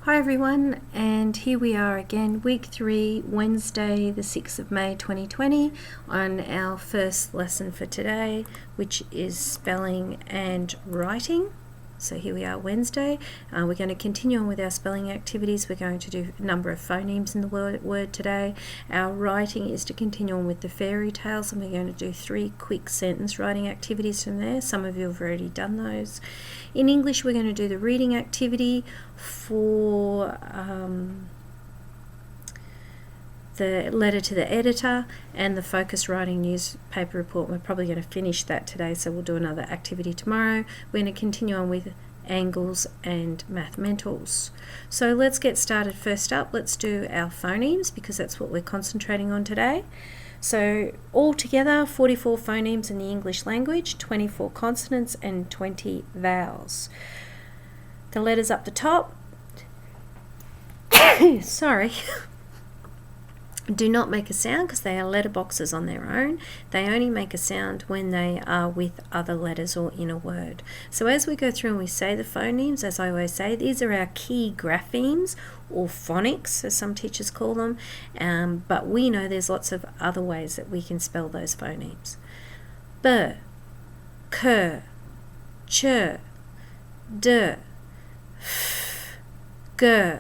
Hi everyone, and here we are again, week 3, Wednesday the 6th of May 2020, on our first lesson for today, which is spelling and writing. So here we are, Wednesday. We're going to continue on with our spelling activities. We're going to do a number of phonemes in the word today. Our writing is to continue on with the fairy tales, and we're going to do 3 quick sentence writing activities from there. Some of you have already done those. In English, we're going to do the reading activity for the letter to the editor and the focus writing newspaper report. We're probably going to finish that today, so we'll do another activity tomorrow. We're going to continue on with angles and mathmentals. So let's get started. First up, let's do our phonemes, because that's what we're concentrating on today. So altogether, 44 phonemes in the English language, 24 consonants and 20 vowels. The letters up the top, sorry, do not make a sound because they are letter boxes on their own. They only make a sound when they are with other letters or in a word. So as we go through and we say the phonemes, as I always say, these are our key graphemes, or phonics as some teachers call them, but we know there's lots of other ways that we can spell those phonemes. B, k, ch, d, f, g, h,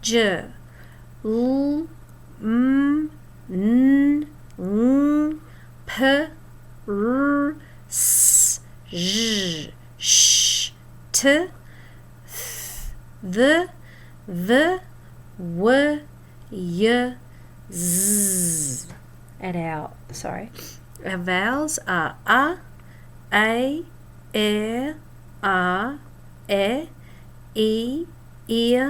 j, l, m, n, l, p, r, s, j, sh, t, th, v, w, y, z. And our vowels are a, e, e,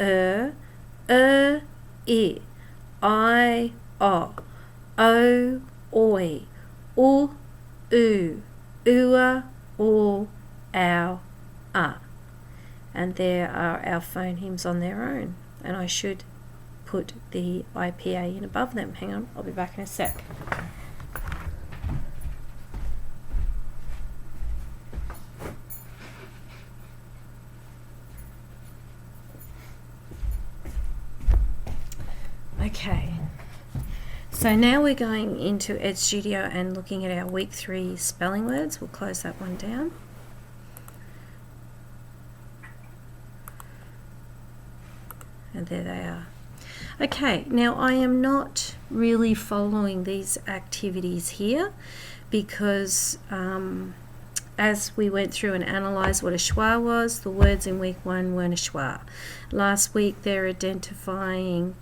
a, e, I, o, oi, u, ua, o, ow, a. And there are our phonemes on their own. And I should put the IPA in above them. Hang on, I'll be back in a sec. Okay, so now we're going into Ed Studio and looking at our week 3 spelling words. We'll close that one down. And there they are. Okay, now I am not really following these activities here because as we went through and analysed what a schwa was, the words in week 1 weren't a schwa. Last week they're identifying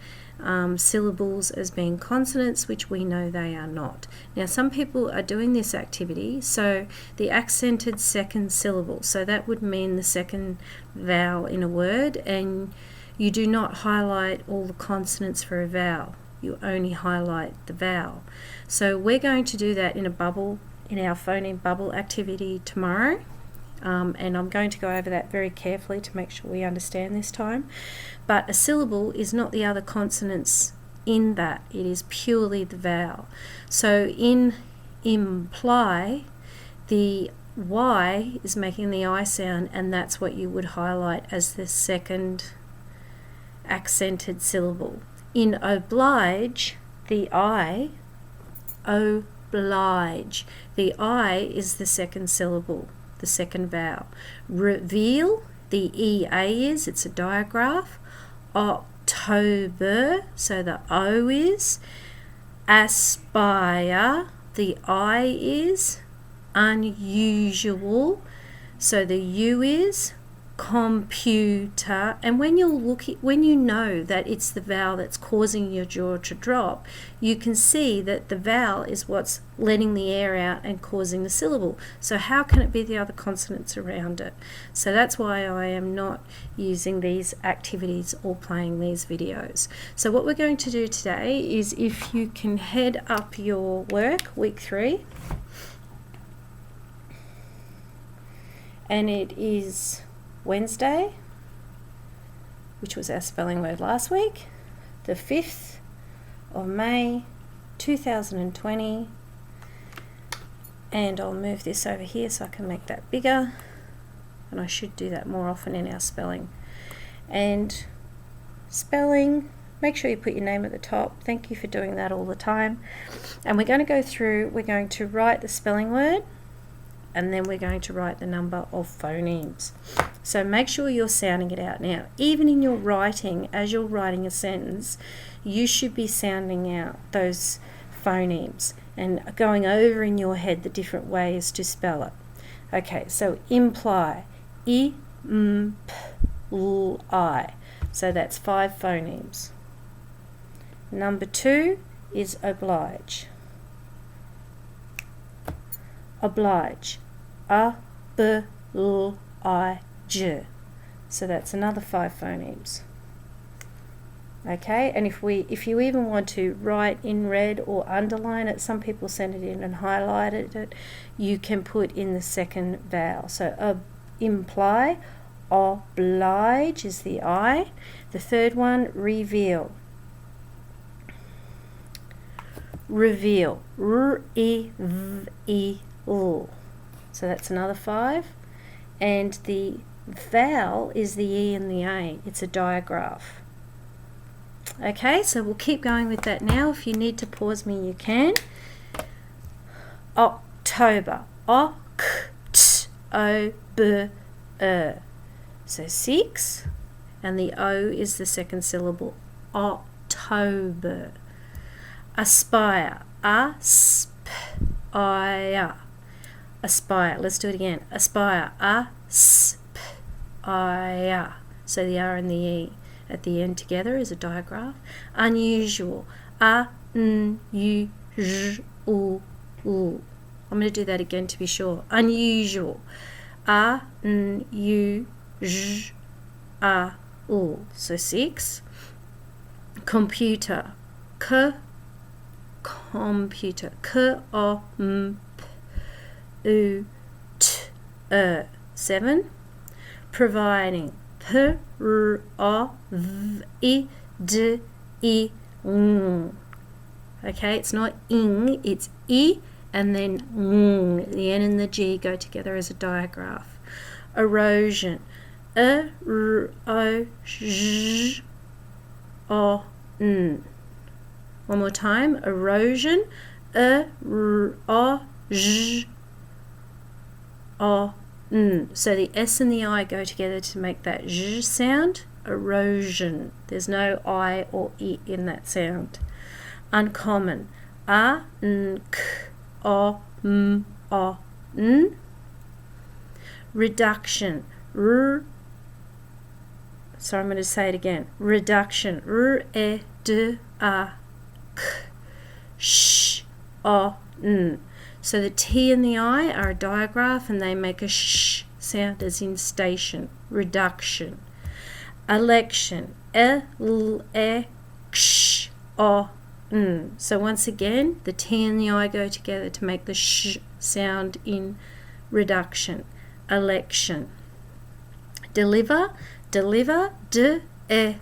syllables as being consonants, which we know they are not. Now some people are doing this activity, so the accented second syllable, so that would mean the second vowel in a word, and you do not highlight all the consonants for a vowel, you only highlight the vowel. So we're going to do that in a bubble, in our phoneme bubble activity tomorrow. And I'm going to go over that very carefully to make sure we understand this time. But a syllable is not the other consonants in that, it is purely the vowel. So in imply, the Y is making the I sound, and that's what you would highlight as the second accented syllable. In oblige, the I, oblige, the I is the second syllable, the second vowel. Reveal, the EA is, it's a digraph. October, so the O is. Aspire, the I is. Unusual, so the U is. Computer, and when you know that it's the vowel that's causing your jaw to drop, you can see that the vowel is what's letting the air out and causing the syllable. So how can it be the other consonants around it? So that's why I am not using these activities or playing these videos. So what we're going to do today is, if you can head up your work, week 3, and it is Wednesday, which was our spelling word last week, the 5th of May 2020, and I'll move this over here so I can make that bigger. and I should do that more often in our spelling. And spelling, make sure you put your name at the top. Thank you for doing that all the time. And we're going to go through, we're going to write the spelling word, and then we're going to write the number of phonemes. So make sure you're sounding it out. Now, even in your writing, as you're writing a sentence, you should be sounding out those phonemes and going over in your head the different ways to spell it. Okay, so imply, I, M, P, L, I. So that's 5 phonemes. Number 2 is oblige. Oblige. A, B, L, I, J. So that's another 5 phonemes. Okay, and if you even want to write in red or underline it, some people send it in and highlighted it, you can put in the second vowel. So imply, oblige is the I. The third one, reveal. Reveal. R-E-V-E-L. So that's another 5. And the vowel is the E and the A. It's a digraph. Okay, so we'll keep going with that now. If you need to pause me, you can. October. O-K-T-O-B-E. So 6, and the O is the second syllable. October. Aspire. A-S-P-I-R. Aspire. Let's do it again. Aspire. A-S-P-I-R. So the R and the E at the end together is a digraph. Unusual. A-N-U-J-U-L. I'm going to do that again to be sure. Unusual. A-N-U-J-U-L. So 6. Computer. Computer. K-O-M-P-U-T-E. 7. Providing. P-R-O-V-I-D-I-N. Okay, it's not ing, it's I, and then ng. The N and the G go together as a digraph. Erosion. E-R-O-J-O-N. One more time. Erosion. E-R-O-J-O-N. So the S and the I go together to make that Z sound. Erosion. There's no I or I in that sound. Uncommon. A-N-K-O-M-O-N. Reduction. Sorry, I'm going to say it again. Reduction. R-E-D-U-C-T-I-O-N. So the T and the I are a digraph, and they make a sh sound as in station. Reduction. Election. E-L-E-K-Sh-O-N. So once again, the T and the I go together to make the sh sound in reduction. Election. Deliver. Deliver. D-E-L-I-V-E.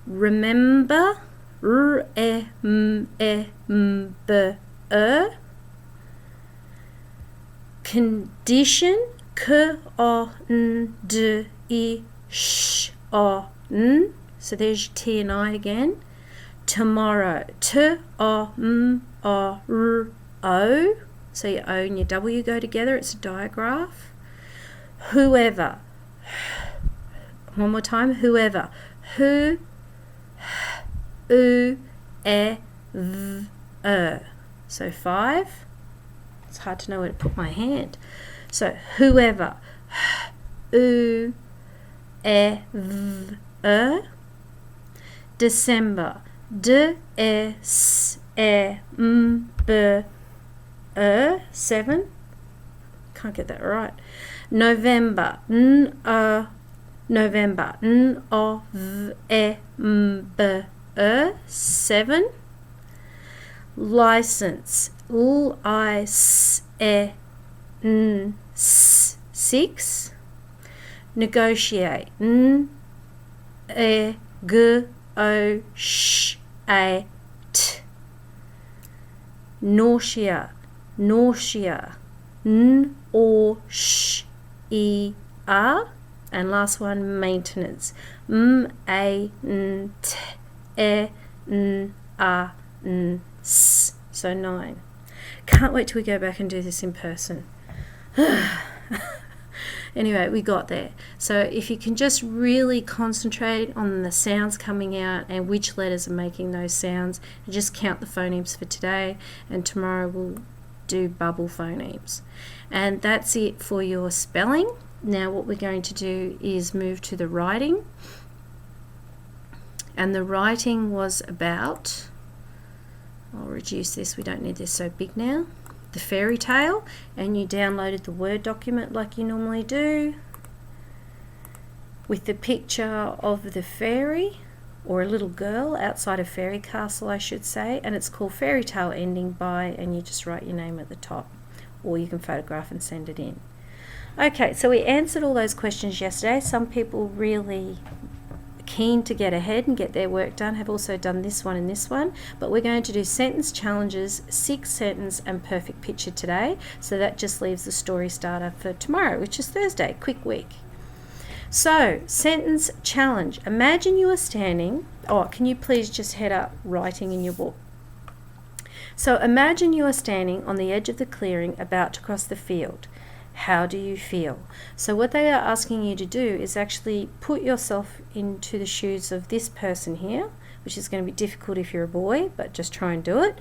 Remember. R-E-M-E-M-B-E. Condition. K-O-N-D-I-Sh-O-N. So there's your T and I again. Tomorrow. T-O-M-O-R-O. So your O and your W go together. It's a digraph. Whoever. One more time. Whoever. Who. U-E-V-E. So 5. It's hard to know where to put my hand. So whoever. U-E-V-E. December. D-E-S-E-M-B-E. 7. Can't get that right. November. N-O. November. N-O-V-E-M-B-E. 7. License. L-I-C-E-N. 6. Negotiate. N-E-G-O-Sh-A-T. Nausea. Nausea. n, or, sh, e, r. And last one, maintenance. M, a, n, t, e, n, a, n, s. So 9. Can't wait till we go back and do this in person. Anyway, we got there. So if you can just really concentrate on the sounds coming out and which letters are making those sounds, and just count the phonemes for today, and tomorrow we'll do bubble phonemes. And that's it for your spelling. Now what we're going to do is move to the writing. And the writing was about, I'll reduce this, we don't need this so big now, the fairy tale, and you downloaded the Word document like you normally do with the picture of the fairy, or a little girl outside a fairy castle I should say, and it's called Fairy Tale Ending By, and you just write your name at the top, or you can photograph and send it in. Okay, so we answered all those questions yesterday. Some people really keen to get ahead and get their work done have also done this one and this one, but we're going to do sentence challenges, 6 sentence and perfect picture today, so that just leaves the story starter for tomorrow, which is Thursday. Quick week. So sentence challenge, imagine you are standing, can you please just head up writing in your book. So imagine you are standing on the edge of the clearing about to cross the field. How do you feel? So what they are asking you to do is actually put yourself into the shoes of this person here, which is going to be difficult if you're a boy, but just try and do it.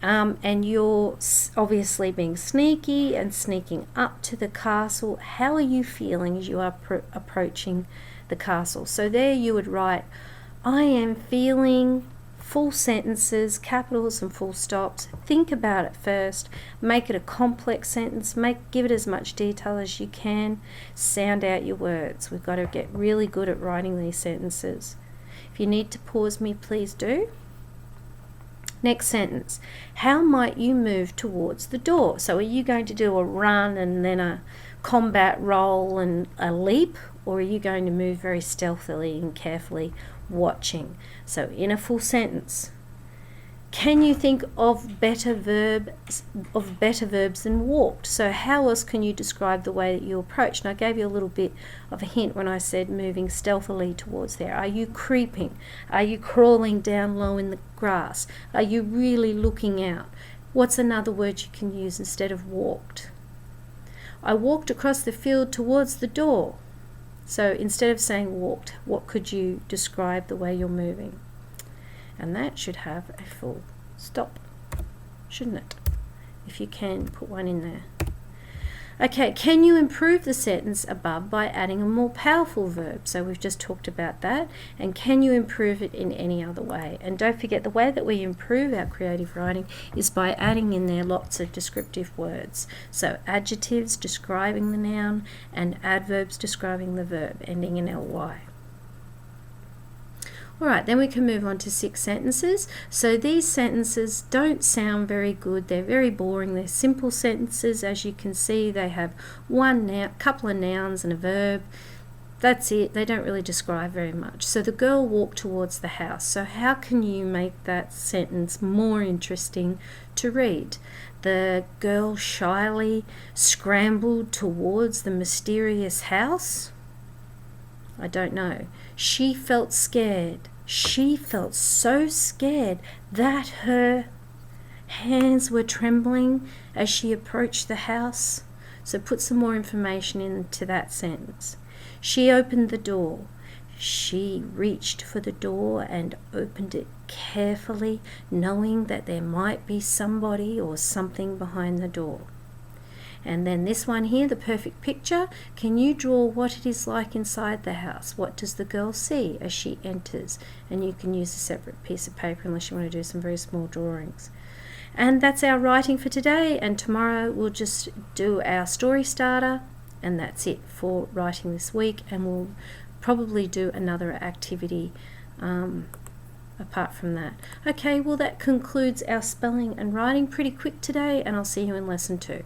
And you're obviously being sneaky and sneaking up to the castle. How are you feeling as you are approaching the castle? So there you would write, I am feeling, full sentences, capitals and full stops. Think about it first. Make it a complex sentence. Give it as much detail as you can. Sound out your words. We've got to get really good at writing these sentences. If you need to pause me, please do. Next sentence. How might you move towards the door? So are you going to do a run and then a combat roll and a leap, or are you going to move very stealthily and carefully, watching? So in a full sentence, can you think of better verbs than walked? So how else can you describe the way that you approach? And I gave you a little bit of a hint when I said moving stealthily towards there. Are you creeping? Are you crawling down low in the grass? Are you really looking out? What's another word you can use instead of walked? I walked across the field towards the door. So instead of saying walked, what could you describe the way you're moving? And that should have a full stop, shouldn't it? If you can, put one in there. Okay, can you improve the sentence above by adding a more powerful verb? So we've just talked about that. And can you improve it in any other way? And don't forget, the way that we improve our creative writing is by adding in there lots of descriptive words. So adjectives describing the noun and adverbs describing the verb ending in ly. Alright, then we can move on to 6 sentences. So these sentences don't sound very good. They're very boring. They're simple sentences. As you can see, they have couple of nouns and a verb. That's it. They don't really describe very much. So the girl walked towards the house. So how can you make that sentence more interesting to read? The girl shyly scrambled towards the mysterious house. I don't know. She felt scared. She felt so scared that her hands were trembling as she approached the house. So put some more information into that sentence. She opened the door. She reached for the door and opened it carefully, knowing that there might be somebody or something behind the door. And then this one here, the perfect picture. Can you draw what it is like inside the house? What does the girl see as she enters? And you can use a separate piece of paper unless you want to do some very small drawings. And that's our writing for today. And tomorrow we'll just do our story starter. And that's it for writing this week. And we'll probably do another activity apart from that. Okay, well that concludes our spelling and writing. Pretty quick today. And I'll see you in lesson 2.